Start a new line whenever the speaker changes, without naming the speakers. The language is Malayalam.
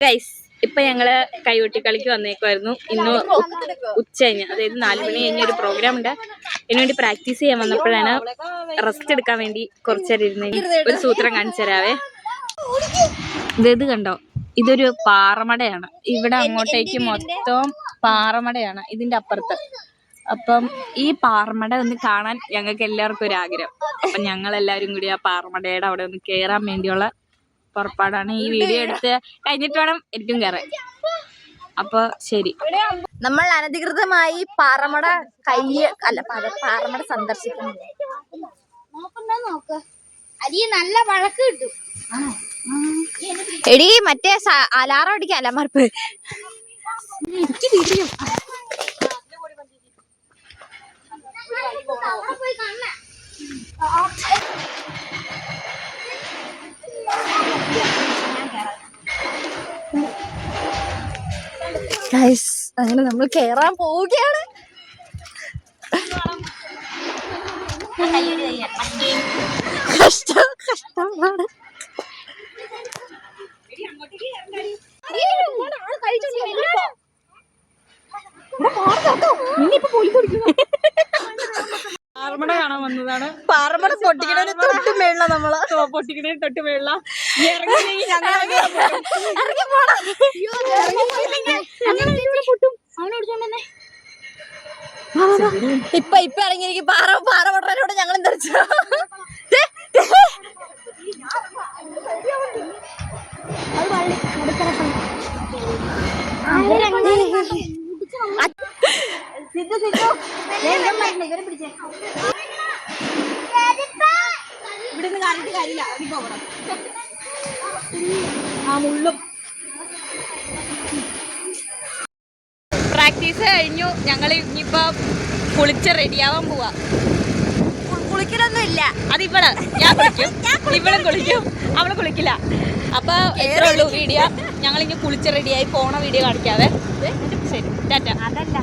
ഗൈസ്, ഇപ്പൊ ഞങ്ങള് കൈകൊട്ടിക്കളിക്ക് വന്നേക്കുമായിരുന്നു. ഇന്ന് ഉച്ച കഴിഞ്ഞ്, അതായത് 4 മണി കഴിഞ്ഞ ഒരു പ്രോഗ്രാം ഉണ്ട്. ഇതിനുവേണ്ടി പ്രാക്ടീസ് ചെയ്യാൻ വന്നപ്പോഴാണ് റെസ്റ്റ് എടുക്കാൻ വേണ്ടി കുറച്ചേരം ഇരുന്ന്. ഒരു സൂത്രം കാണിച്ചു തരാവേ. ഇത് കണ്ടോ, ഇതൊരു പാറമടയാണ്. ഇവിടെ അങ്ങോട്ടേക്ക് മൊത്തം പാറമടയാണ്, ഇതിന്റെ അപ്പുറത്ത്. അപ്പം ഈ പാറമട ഒന്ന് കാണാൻ ഞങ്ങൾക്ക് എല്ലാവർക്കും ഒരു ആഗ്രഹം. അപ്പം ഞങ്ങളെല്ലാവരും കൂടി ആ പാറമടയുടെ അവിടെ ഒന്ന് കയറാൻ വേണ്ടിയുള്ള പുറപ്പാടാണ്. ഈ വീഡിയോ എടുത്ത് കഴിഞ്ഞിട്ട് വേണം എനിക്കും കയറാൻ. അപ്പൊ ശരി,
നമ്മൾ അനധികൃതമായി പാറമട പാറമട സന്ദർശിക്കുന്നു. നല്ല വഴക്ക് കിട്ടും. എടി മറ്റേ അലാറം അടിക്കാല്ല മറുപ്പ്. എനിക്ക് വീഡിയോ അങ്ങനെ നമ്മൾ കേറാൻ പോവുകയാണ്. കഷ്ടമാണ്.
പാറമട കാണാൻ വന്നതാണ്.
പാറമട പൊട്ടിക്കണേന് തൊട്ട് മേള നമ്മള്
പൊട്ടിക്കണേന് തൊട്ട് മേള
ഇപ്പൊ ഇറങ്ങിയിരിക്കും പാറമടനോട് ഞങ്ങൾ എന്തറിച്ചു.
ഇവിടുന്ന് കാണിട്ട് കാര്യമില്ല, ആ മുള്ളും. പ്രാക്ടീസ് കഴിഞ്ഞു. ഞങ്ങൾ ഇനിയിപ്പോ കുളിച്ച് റെഡിയാവാൻ പോവാ.
കുളിക്കലൊന്നും ഇല്ല.
അതിവള്, ഞാൻ കുളിക്കും, ഇവളും കുളിക്കും, അവള് കുളിക്കില്ല. അപ്പൊ എത്ര ഉള്ളൂ വീഡിയോ. ഞങ്ങളിങ്ങനെ കുളിച്ച് റെഡിയായി പോണ വീഡിയോ കാണിക്കാവേ. ശരി, ടാറ്റ.
അതല്ല